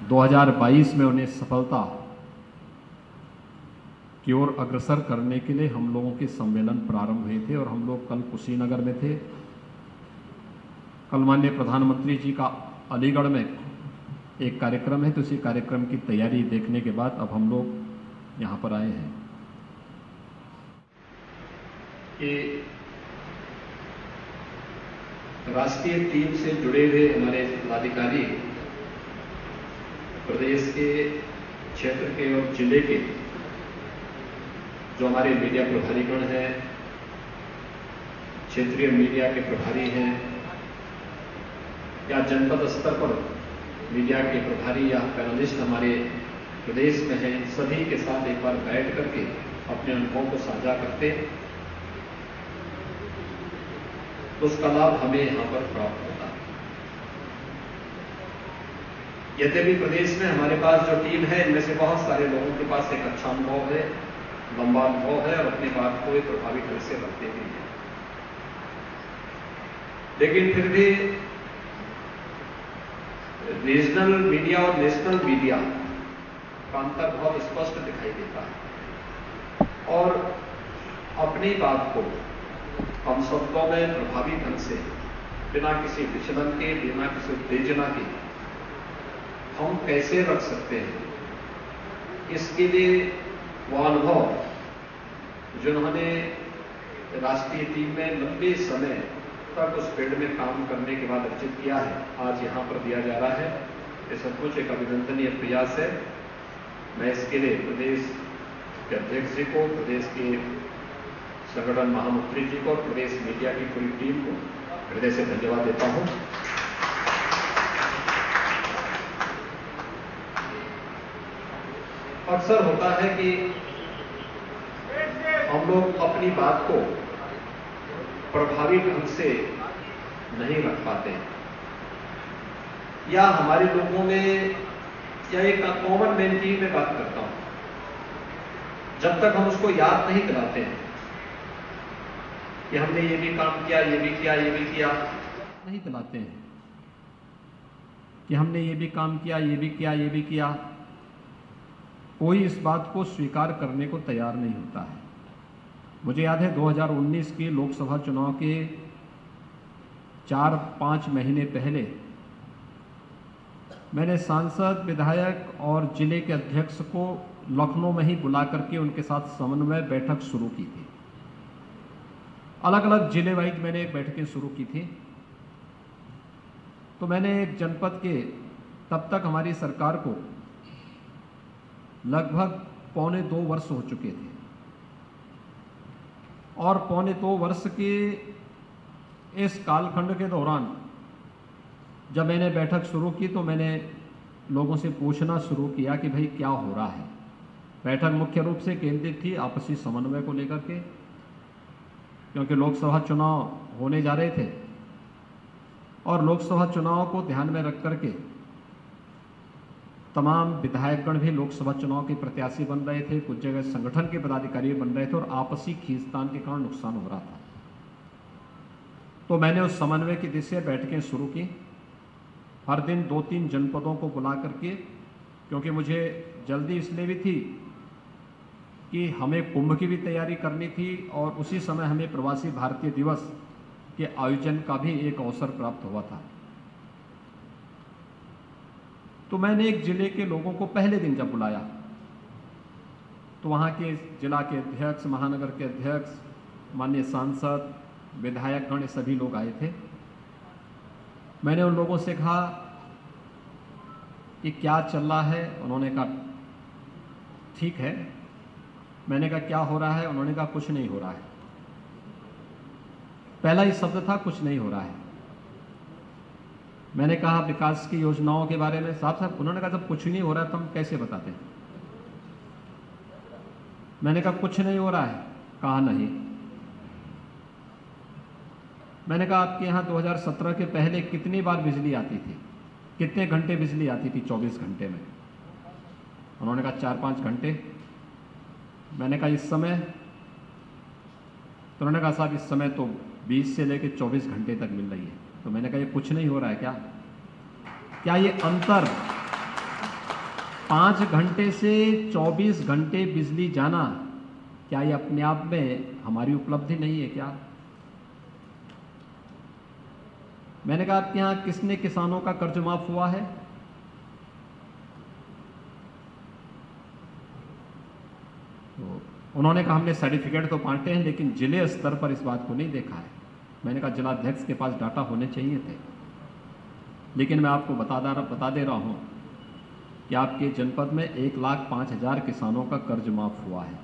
2022 में उन्हें सफलता की ओर अग्रसर करने के लिए हम लोगों के सम्मेलन प्रारंभ हुए थे और हम लोग कल कुशीनगर में थे। कल माननीय प्रधानमंत्री जी का अलीगढ़ में एक कार्यक्रम है, तो इसी कार्यक्रम की तैयारी देखने के बाद अब हम लोग यहाँ पर आए हैं कि राष्ट्रीय टीम से जुड़े हुए हमारे पदाधिकारी प्रदेश के, क्षेत्र के और जिले के जो हमारे मीडिया प्रभारीगण हैं, क्षेत्रीय मीडिया के प्रभारी हैं या जनपद स्तर पर मीडिया के प्रभारी या पैनलिस्ट हमारे प्रदेश में हैं, सभी के साथ एक बार बैठ करके अपने अनुभवों को साझा करते तो उसका लाभ हमें यहां पर प्राप्त होता है। यद्यपि प्रदेश में हमारे पास जो टीम है, इनमें से बहुत सारे लोगों के पास एक अच्छा अनुभव है, लंबा अनुभव है और अपनी बात को एक प्रभावी ढंग से रखते भी हैं, लेकिन फिर भी रीजनल मीडिया और नेशनल मीडिया का अंतर बहुत स्पष्ट दिखाई देता है और अपनी बात को हम शब्दों में प्रभावी ढंग से, बिना किसी विचलन के, बिना किसी उत्तेजना के हम कैसे रख सकते हैं, इसके लिए वो अनुभव जिन्होंने राष्ट्रीय टीम में लंबे समय तक उस फील्ड में काम करने के बाद अर्जित किया है, आज यहां पर दिया जा रहा है। ये सचमुच एक अभिनंदनीय प्रयास है। मैं इसके लिए प्रदेश के अध्यक्ष जी को, प्रदेश के संगठन महामंत्री जी को और प्रदेश मीडिया की पूरी टीम को हृदय से धन्यवाद देता हूं। अक्सर होता है कि हम लोग अपनी बात को प्रभावी ढंग से नहीं रख पाते या हमारे लोगों में, या एक कॉमन मैन की मैं बात करता हूं, जब तक हम उसको याद नहीं दिलाते हैं कि हमने ये भी काम किया, ये भी किया, ये भी किया, नहीं दिलाते हैं कि हमने ये भी काम किया, ये भी किया, ये भी किया, कोई इस बात को स्वीकार करने को तैयार नहीं होता है। मुझे याद है 2019 के लोकसभा चुनाव के 4-5 महीने पहले मैंने सांसद, विधायक और जिले के अध्यक्ष को लखनऊ में ही बुला करके उनके साथ समन्वय बैठक शुरू की थी। अलग अलग जिले वाइज मैंने बैठकें शुरू की थी। तो मैंने एक जनपद के, तब तक हमारी सरकार को लगभग 1.25 वर्ष हो चुके थे और 1.25 वर्ष के इस कालखंड के दौरान जब मैंने बैठक शुरू की तो मैंने लोगों से पूछना शुरू किया कि भाई क्या हो रहा है। बैठक मुख्य रूप से केंद्रित थी आपसी समन्वय को लेकर के, क्योंकि लोकसभा चुनाव होने जा रहे थे और लोकसभा चुनाव को ध्यान में रख करके तमाम विधायकगण भी लोकसभा चुनाव के प्रत्याशी बन रहे थे, कुछ जगह संगठन के पदाधिकारी बन रहे थे और आपसी खींचतान के कारण नुकसान हो रहा था। तो मैंने उस समन्वय की दिशा से बैठकें शुरू की, हर दिन 2-3 जनपदों को बुला करके, क्योंकि मुझे जल्दी इसलिए भी थी कि हमें कुंभ की भी तैयारी करनी थी और उसी समय हमें प्रवासी भारतीय दिवस के आयोजन का भी एक अवसर प्राप्त हुआ था। तो मैंने एक जिले के लोगों को पहले दिन जब बुलाया तो वहाँ के जिला के अध्यक्ष, महानगर के अध्यक्ष, माननीय सांसद, विधायकगण सभी लोग आए थे। मैंने उन लोगों से कहा कि क्या चल रहा है। उन्होंने कहा ठीक है। मैंने कहा क्या हो रहा है। उन्होंने कहा कुछ नहीं हो रहा है। पहला ही शब्द था कुछ नहीं हो रहा है। मैंने कहा विकास की योजनाओं के बारे में, साहब उन्होंने कहा जब कुछ नहीं हो रहा है तो हम कैसे बताते हैं। मैंने कहा कुछ नहीं हो रहा है। कहा नहीं। मैंने कहा आपके यहाँ 2017 के पहले कितनी बार बिजली आती थी, कितने घंटे बिजली आती थी 24 घंटे में। उन्होंने कहा 4-5 घंटे। मैंने कहा इस समय, तो उन्होंने कहा साहब इस समय तो 20 से लेकर 24 घंटे तक मिल रही है। तो मैंने कहा ये कुछ नहीं हो रहा है क्या ये अंतर 5 घंटे से 24 घंटे बिजली जाना, क्या ये अपने आप में हमारी उपलब्धि नहीं है क्या? मैंने कहा आपके यहां किसने किसानों का कर्ज माफ हुआ है? तो उन्होंने कहा हमने सर्टिफिकेट तो बांटे हैं लेकिन जिले स्तर पर इस बात को नहीं देखा है। मैंने कहा जिलाध्यक्ष के पास डाटा होने चाहिए थे। लेकिन मैं आपको बता दे रहा हूं कि आपके जनपद में 1,05,000 किसानों का कर्ज माफ हुआ है,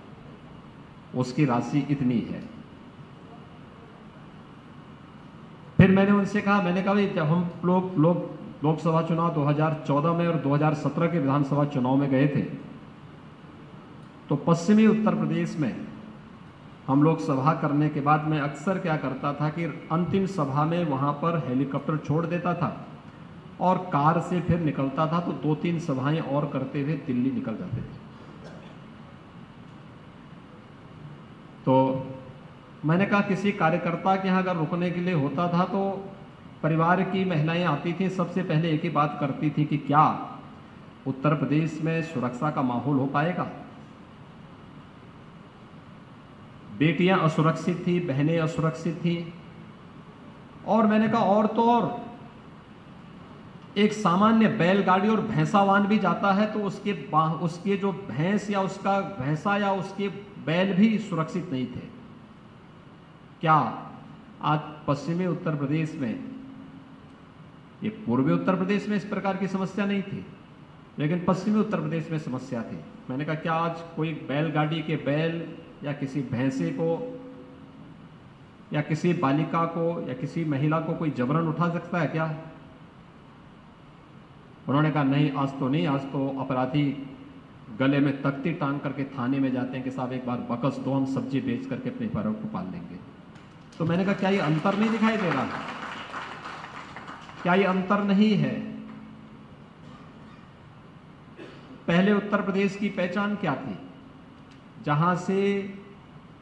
उसकी राशि इतनी है। फिर मैंने उनसे कहा, मैंने कहा भाई जब हम लोग लोकसभा चुनाव 2014 में और 2017 के विधानसभा चुनाव में गए थे तो पश्चिमी उत्तर प्रदेश में हम लोग सभा करने के बाद मैं अक्सर क्या करता था कि अंतिम सभा में वहां पर हेलीकॉप्टर छोड़ देता था और कार से फिर निकलता था, तो 2-3 सभाएं और करते हुए दिल्ली निकल जाते थे। तो मैंने कहा किसी कार्यकर्ता के यहाँ अगर रुकने के लिए होता था तो परिवार की महिलाएं आती थी, सबसे पहले एक ही बात करती थी कि क्या उत्तर प्रदेश में सुरक्षा का माहौल हो पाएगा? बेटियां असुरक्षित थी, बहनें असुरक्षित थी। और मैंने कहा और तो और एक सामान्य बैलगाड़ी और भैंसावान भी जाता है तो उसके जो भैंस या उसका भैंसा या उसके बैल भी सुरक्षित नहीं थे। क्या आज पश्चिमी उत्तर प्रदेश में, ये पूर्वी उत्तर प्रदेश में इस प्रकार की समस्या नहीं थी लेकिन पश्चिमी उत्तर प्रदेश में समस्या थी। मैंने कहा क्या आज कोई बैलगाड़ी के बैल या किसी भैंसे को या किसी बालिका को या किसी महिला को कोई जबरन उठा सकता है क्या? उन्होंने कहा नहीं, आज तो नहीं, आज तो अपराधी गले में तख्ती टांग करके थाने में जाते हैं कि साहब एक बार बकस दो, हम सब्जी बेच करके अपने परिवार को पाल लेंगे। तो मैंने कहा क्या ये अंतर नहीं दिखाई दे रहा? क्या ये अंतर नहीं है? पहले उत्तर प्रदेश की पहचान क्या थी? जहां से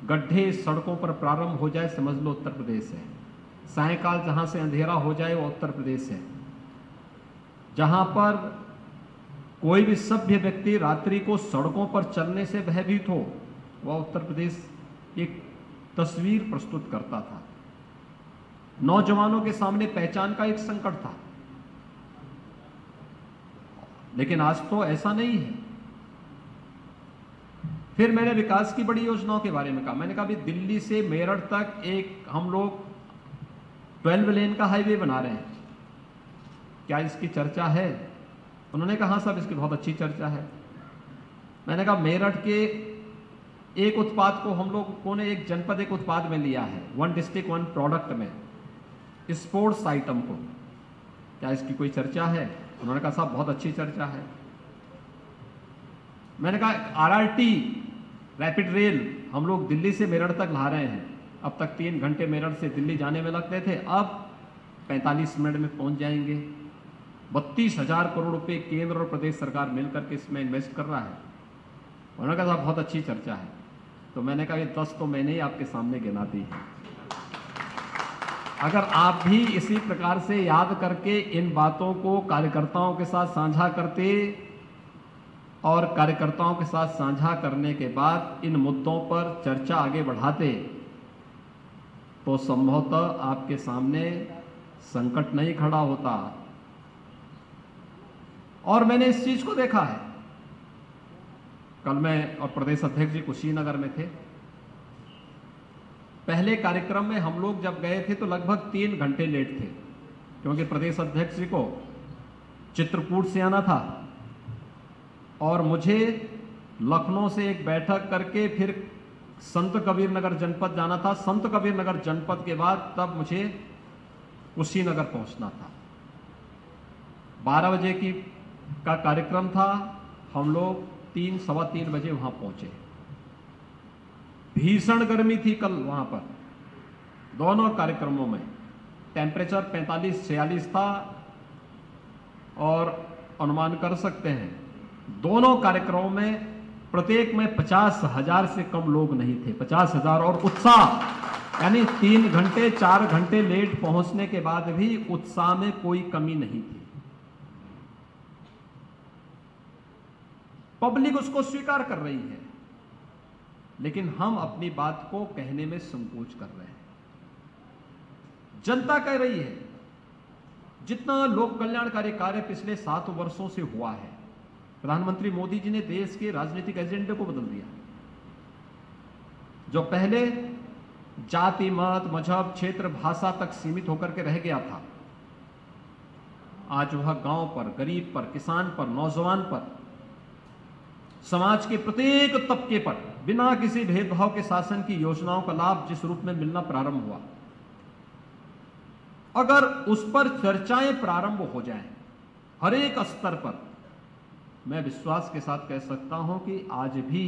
गड्ढे सड़कों पर प्रारंभ हो जाए समझ लो उत्तर प्रदेश है। सायंकाल जहां से अंधेरा हो जाए वो उत्तर प्रदेश है। जहां पर कोई भी सभ्य व्यक्ति रात्रि को सड़कों पर चलने से भयभीत हो वह उत्तर प्रदेश एक तस्वीर प्रस्तुत करता था। नौजवानों के सामने पहचान का एक संकट था। लेकिन आज तो ऐसा नहीं है। फिर मैंने विकास की बड़ी योजनाओं के बारे में कहा। मैंने कहा भी दिल्ली से मेरठ तक एक हम लोग 12 लेन का हाईवे बना रहे हैं, क्या इसकी चर्चा है? उन्होंने कहा हाँ साहब इसकी बहुत अच्छी चर्चा है। मैंने कहा मेरठ के एक उत्पाद को हम लोगों ने एक जनपद एक उत्पाद में लिया है, 1 डिस्ट्रिक्ट 1 प्रोडक्ट में, स्पोर्ट्स आइटम को, क्या इसकी कोई चर्चा है? उन्होंने कहा साहब बहुत अच्छी चर्चा है। मैंने कहा RRT रैपिड रेल हम लोग दिल्ली से मेरठ तक ला रहे हैं। अब तक 3 घंटे मेरठ से दिल्ली जाने में लगते थे, अब 45 मिनट में पहुंच जाएंगे। 32,000 करोड़ रुपए केंद्र और प्रदेश सरकार मिलकर के इसमें इन्वेस्ट कर रहा है। उन्होंने कहा साहब बहुत अच्छी चर्चा है। तो मैंने कहा ये 10 तो मैंने ही आपके सामने गिना दी है। अगर आप भी इसी प्रकार से याद करके इन बातों को कार्यकर्ताओं के साथ साझा करते और कार्यकर्ताओं के साथ साझा करने के बाद इन मुद्दों पर चर्चा आगे बढ़ाते तो संभवतः आपके सामने संकट नहीं खड़ा होता। और मैंने इस चीज को देखा है। कल मैं और प्रदेश अध्यक्ष जी कुशीनगर में थे। पहले कार्यक्रम में हम लोग जब गए थे तो लगभग 3 घंटे लेट थे, क्योंकि प्रदेश अध्यक्ष जी को चित्रकूट से आना था और मुझे लखनऊ से एक बैठक करके फिर संत कबीर नगर जनपद जाना था। संत कबीर नगर जनपद के बाद तब मुझे कुशीनगर पहुंचना था। 12 बजे का कार्यक्रम था, हम लोग 3-सवा 3 बजे वहां पहुंचे। भीषण गर्मी थी कल वहां पर, दोनों कार्यक्रमों में टेम्परेचर 45-46 था और अनुमान कर सकते हैं दोनों कार्यक्रमों में प्रत्येक में 50,000 से कम लोग नहीं थे। 50,000 और उत्साह, यानी 3 घंटे 4 घंटे लेट पहुंचने के बाद भी उत्साह में कोई कमी नहीं थी। पब्लिक उसको स्वीकार कर रही है, लेकिन हम अपनी बात को कहने में संकोच कर रहे हैं। जनता कह रही है। जितना लोक कल्याणकारी कार्य पिछले 7 वर्षों से हुआ है, प्रधानमंत्री मोदी जी ने देश के राजनीतिक एजेंडे को बदल दिया। जो पहले जाति, मत, मजहब, क्षेत्र, भाषा तक सीमित होकर के रह गया था, आज वह गांव पर, गरीब पर, किसान पर, नौजवान पर, समाज के प्रत्येक तबके पर बिना किसी भेदभाव के शासन की योजनाओं का लाभ जिस रूप में मिलना प्रारंभ हुआ, अगर उस पर चर्चाएं प्रारंभ हो जाएं हर एक स्तर पर, मैं विश्वास के साथ कह सकता हूं कि आज भी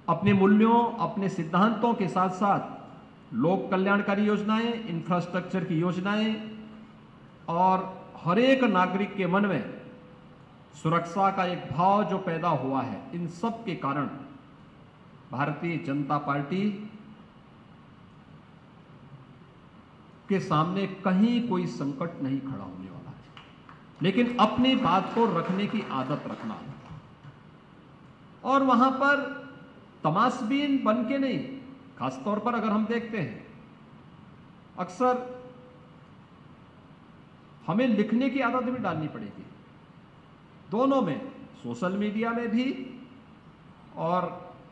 अपने मूल्यों, अपने सिद्धांतों के साथ साथ लोक कल्याणकारी योजनाएं, इंफ्रास्ट्रक्चर की योजनाएं और हर एक नागरिक के मन में सुरक्षा का एक भाव जो पैदा हुआ है, इन सब के कारण भारतीय जनता पार्टी के सामने कहीं कोई संकट नहीं खड़ा होने वाला है। लेकिन अपनी बात को रखने की आदत रखना, और वहां पर तमाशबीन बन के नहीं। खासतौर पर अगर हम देखते हैं, अक्सर हमें लिखने की आदत भी डालनी पड़ेगी, दोनों में, सोशल मीडिया में भी। और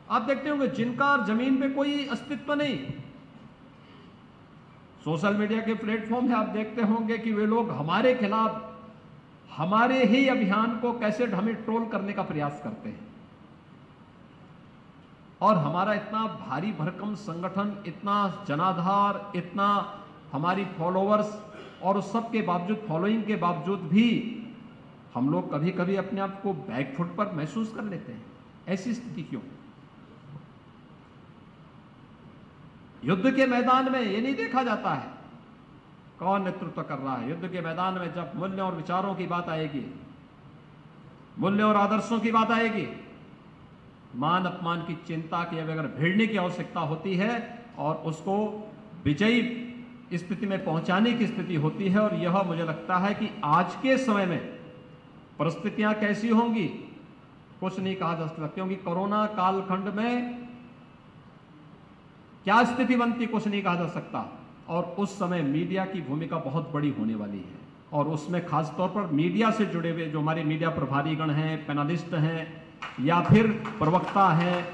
आप देखते होंगे जिनका जमीन पे कोई अस्तित्व नहीं, सोशल मीडिया के प्लेटफॉर्म है, आप देखते होंगे कि वे लोग हमारे खिलाफ हमारे ही अभियान को कैसे हमें ट्रोल करने का प्रयास करते हैं। और हमारा इतना भारी भरकम संगठन, इतना जनाधार, इतना हमारी फॉलोअर्स, और उस सब के बावजूद, फॉलोइंग के बावजूद भी हम लोग कभी कभी अपने आप को बैकफुट पर महसूस कर लेते हैं। ऐसी स्थिति क्यों? युद्ध के मैदान में ये नहीं देखा जाता है कौन नेतृत्व कर रहा है। युद्ध के मैदान में जब मूल्य और विचारों की बात आएगी, मूल्य और आदर्शों की बात आएगी, मान अपमान की चिंता की अगर भिड़ने की आवश्यकता होती है और उसको विजयी स्थिति में पहुंचाने की स्थिति होती है। और यह मुझे लगता है कि आज के समय में परिस्थितियां कैसी होंगी कुछ नहीं कहा जा सकता, क्योंकि कोरोना कालखंड में क्या स्थिति बनती कुछ नहीं कहा जा सकता। और उस समय मीडिया की भूमिका बहुत बड़ी होने वाली है, और उसमें खासतौर पर मीडिया से जुड़े हुए जो हमारे मीडिया प्रभारीगण हैं, पैनलिस्ट हैं या फिर प्रवक्ता हैं,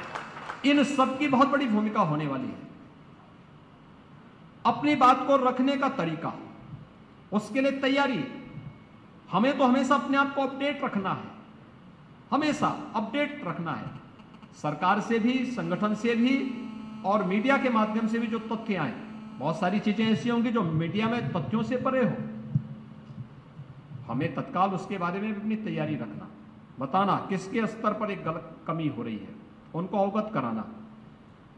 इन सब की बहुत बड़ी भूमिका होने वाली है। अपनी बात को रखने का तरीका, उसके लिए तैयारी, हमें तो हमेशा अपने आप को अपडेट रखना है, हमेशा अपडेट रखना है, सरकार से भी, संगठन से भी और मीडिया के माध्यम से भी। जो तथ्य आए, बहुत सारी चीजें ऐसी होंगी जो मीडिया में तथ्यों से परे हो, हमें तत्काल उसके बारे में अपनी तैयारी रखना, बताना किसके स्तर पर एक गलत कमी हो रही है, उनको अवगत कराना।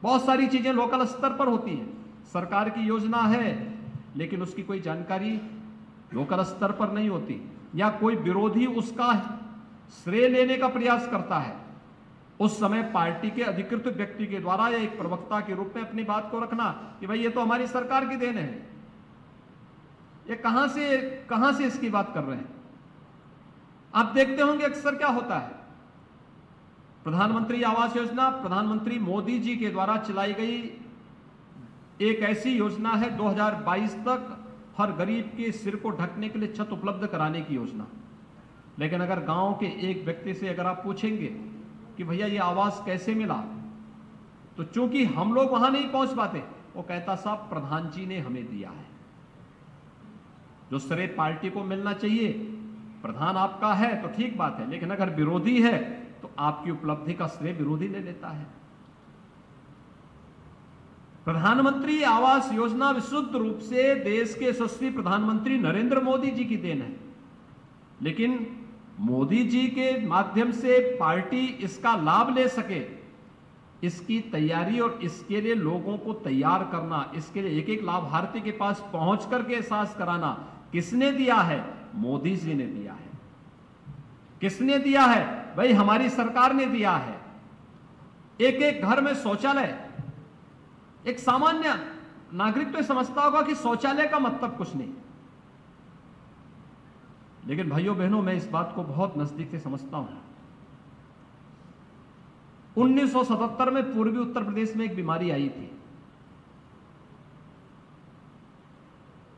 बहुत सारी चीजें लोकल स्तर पर होती हैं, सरकार की योजना है लेकिन उसकी कोई जानकारी लोकल स्तर पर नहीं होती, या कोई विरोधी उसका श्रेय लेने का प्रयास करता है। उस समय पार्टी के अधिकृत व्यक्ति के द्वारा या एक प्रवक्ता के रूप में अपनी बात को रखना कि भाई ये तो हमारी सरकार की देन है, ये कहां से इसकी बात कर रहे हैं। आप देखते होंगे अक्सर क्या होता है, प्रधानमंत्री आवास योजना प्रधानमंत्री मोदी जी के द्वारा चलाई गई एक ऐसी योजना है 2022 तक हर गरीब के सिर को ढकने के लिए छत उपलब्ध कराने की योजना। लेकिन अगर गांव के एक व्यक्ति से अगर आप पूछेंगे कि भैया ये आवास कैसे मिला, तो चूंकि हम लोग वहां नहीं पहुंच पाते, वो कहता साहब प्रधान जी ने हमें दिया है। जो श्रेय पार्टी को मिलना चाहिए, प्रधान आपका है तो ठीक बात है, लेकिन अगर विरोधी है तो आपकी उपलब्धि का श्रेय विरोधी ले लेता है। प्रधानमंत्री आवास योजना विशुद्ध रूप से देश के यशस्वी प्रधानमंत्री नरेंद्र मोदी जी की देन है, लेकिन मोदी जी के माध्यम से पार्टी इसका लाभ ले सके, इसकी तैयारी और इसके लिए लोगों को तैयार करना, इसके लिए एक एक लाभार्थी के पास पहुंच करके एहसास कराना, किसने दिया है? मोदी जी ने दिया है। किसने दिया है? भाई हमारी सरकार ने दिया है। एक एक घर में शौचालय, एक सामान्य नागरिक तो समझता होगा कि शौचालय का मतलब कुछ नहीं, लेकिन भाइयों बहनों, मैं इस बात को बहुत नजदीक से समझता हूं। 1977 में पूर्वी उत्तर प्रदेश में एक बीमारी आई थी।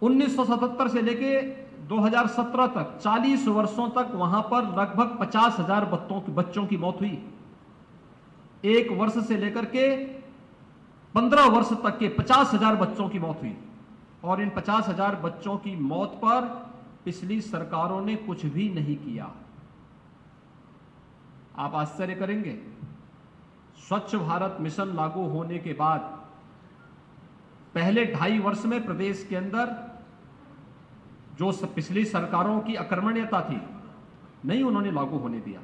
1977 से लेके 2017 तक 40 वर्षों तक वहां पर लगभग 50,000 बच्चों की मौत हुई। एक वर्ष से लेकर के 15 वर्ष तक के 50,000 बच्चों की मौत हुई। और इन 50,000 बच्चों की मौत पर पिछली सरकारों ने कुछ भी नहीं किया। आप आश्चर्य करेंगे, स्वच्छ भारत मिशन लागू होने के बाद पहले 2.5 वर्ष में प्रदेश के अंदर जो पिछली सरकारों की अकर्मण्यता थी, नहीं उन्होंने लागू होने दिया।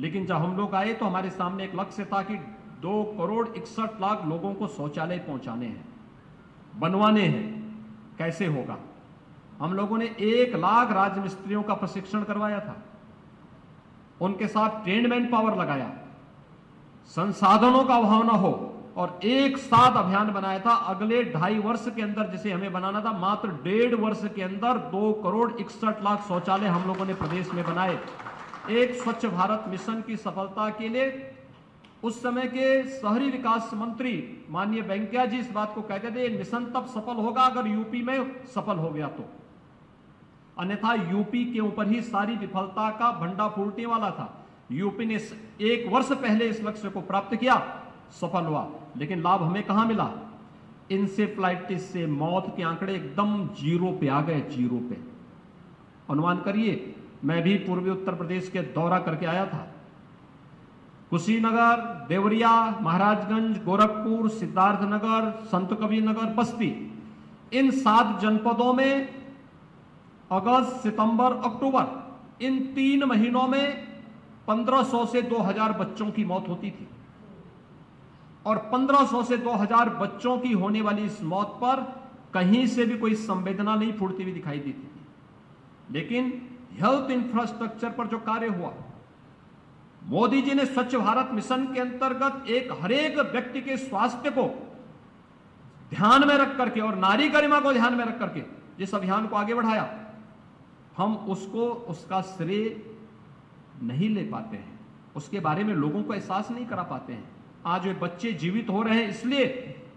लेकिन जब हम लोग आए तो हमारे सामने एक लक्ष्य था कि 2,61,00,000 लोगों को शौचालय पहुंचाने हैं, बनवाने हैं। कैसे होगा? हम लोगों ने 1 लाख राजमिस्त्रियों का प्रशिक्षण करवाया था, उनके साथ ट्रेन्ड मैन पावर लगाया, संसाधनों का अभाव न हो, और एक साथ अभियान बनाया था। अगले 2.5 वर्ष के अंदर जिसे हमें बनाना था, मात्र 1.5 वर्ष के अंदर 2,61,00,000 शौचालय हम लोगों ने प्रदेश में बनाए। एक स्वच्छ भारत मिशन की सफलता के लिए उस समय के शहरी विकास मंत्री माननीय वेंकैया जी इस बात को कहते थे, मिशन तब सफल होगा अगर यूपी में सफल हो गया तो, अन्यथा यूपी के ऊपर ही सारी विफलता का भंडा फूटने वाला था। यूपी ने 1 वर्ष पहले इस लक्ष्य को प्राप्त किया, सफल हुआ, लेकिन लाभ हमें कहां मिला? इंसेफ्लाइटिस से मौत के आंकड़े एकदम 0 पे आ गए, 0 पे। अनुमान करिए, मैं भी पूर्वी उत्तर प्रदेश के दौरा करके आया था। कुशीनगर, देवरिया, महाराजगंज, गोरखपुर, सिद्धार्थनगर, संत कबीर नगर, बस्ती, इन 7 जनपदों में अगस्त, सितंबर, अक्टूबर, इन 3 महीनों में 1500 से 2000 बच्चों की मौत होती थी। और 1500 से 2000 बच्चों की होने वाली इस मौत पर कहीं से भी कोई संवेदना नहीं फूटती हुई दिखाई देती थी। लेकिन हेल्थ इंफ्रास्ट्रक्चर पर जो कार्य हुआ, मोदी जी ने स्वच्छ भारत मिशन के अंतर्गत हरेक व्यक्ति के स्वास्थ्य को ध्यान में रख करके और नारी गरिमा को ध्यान में रख करके जिस अभियान को आगे बढ़ाया, हम उसका श्रेय नहीं ले पाते हैं, उसके बारे में लोगों को एहसास नहीं करा पाते हैं। आज वे बच्चे जीवित हो रहे हैं इसलिए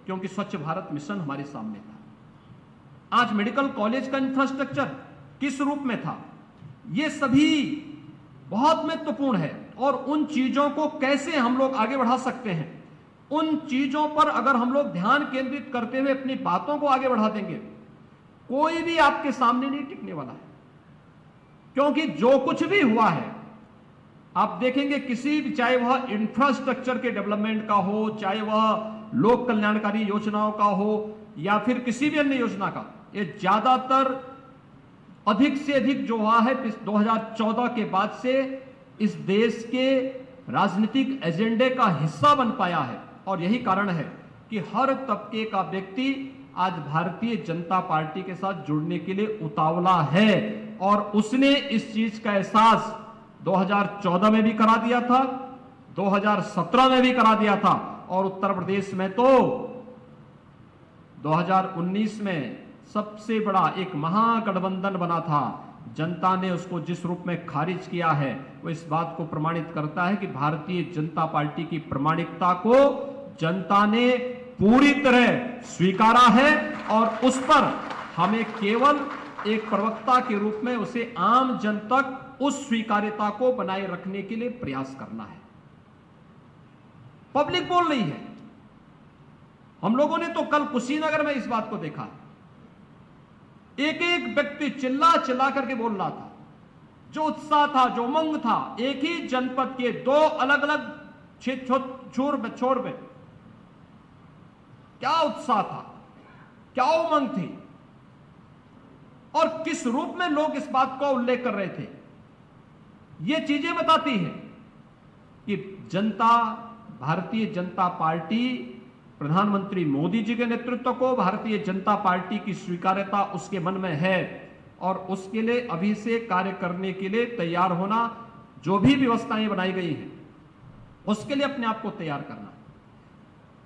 क्योंकि स्वच्छ भारत मिशन हमारे सामने था। आज मेडिकल कॉलेज का इंफ्रास्ट्रक्चर किस रूप में था, ये सभी बहुत महत्वपूर्ण है। और उन चीजों को कैसे हम लोग आगे बढ़ा सकते हैं, उन चीजों पर अगर हम लोग ध्यान केंद्रित करते हुए अपनी बातों को आगे बढ़ा देंगे, कोई भी आपके सामने नहीं टिकने वाला है। क्योंकि जो कुछ भी हुआ है, आप देखेंगे किसी भी, चाहे वह इंफ्रास्ट्रक्चर के डेवलपमेंट का हो, चाहे वह लोक कल्याणकारी योजनाओं का हो, या फिर किसी भी अन्य योजना का, ये ज्यादातर अधिक से अधिक जो हुआ है 2014 के बाद से इस देश के राजनीतिक एजेंडे का हिस्सा बन पाया है। और यही कारण है कि हर तबके का व्यक्ति आज भारतीय जनता पार्टी के साथ जुड़ने के लिए उतावला है। और उसने इस चीज का एहसास 2014 में भी करा दिया था, 2017 में भी करा दिया था, और उत्तर प्रदेश में तो 2019 में सबसे बड़ा एक महागठबंधन बना था। जनता ने उसको जिस रूप में खारिज किया है, वो इस बात को प्रमाणित करता है कि भारतीय जनता पार्टी की प्रामाणिकता को जनता ने पूरी तरह स्वीकारा है। और उस पर हमें केवल एक प्रवक्ता के रूप में उसे आम जन तक उस स्वीकार्यता को बनाए रखने के लिए प्रयास करना है। पब्लिक बोल रही है। हम लोगों ने तो कल कुशीनगर में इस बात को देखा, एक एक व्यक्ति चिल्ला चिल्ला करके बोल रहा था, जो उत्साह था, जो उमंग था। एक ही जनपद के 2 अलग अलग छोर में क्या उत्साह था, क्या उमंग थी, और किस रूप में लोग इस बात का उल्लेख कर रहे थे। ये चीजें बताती हैं कि जनता, भारतीय जनता पार्टी, प्रधानमंत्री मोदी जी के नेतृत्व को, भारतीय जनता पार्टी की स्वीकार्यता उसके मन में है। और उसके लिए अभी से कार्य करने के लिए तैयार होना, जो भी व्यवस्थाएं बनाई गई हैं उसके लिए अपने आप को तैयार करना।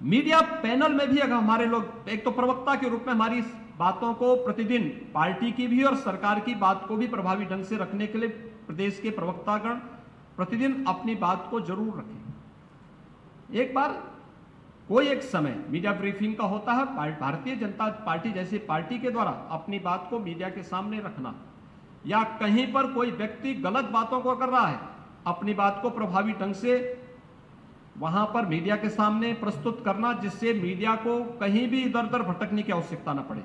मीडिया पैनल में भी अगर हमारे लोग, एक तो प्रवक्ता के रूप में हमारी बातों को प्रतिदिन पार्टी की भी और सरकार की बात को भी प्रभावी ढंग से रखने के लिए प्रदेश के प्रवक्तागण प्रतिदिन अपनी बात को जरूर रखें। एक बार कोई एक समय मीडिया ब्रीफिंग का होता है, भारतीय जनता पार्टी जैसी पार्टी के द्वारा अपनी बात को मीडिया के सामने रखना, या कहीं पर कोई व्यक्ति गलत बातों को कर रहा है, अपनी बात को प्रभावी ढंग से वहां पर मीडिया के सामने प्रस्तुत करना, जिससे मीडिया को कहीं भी इधर उधर भटकने की आवश्यकता न पड़े।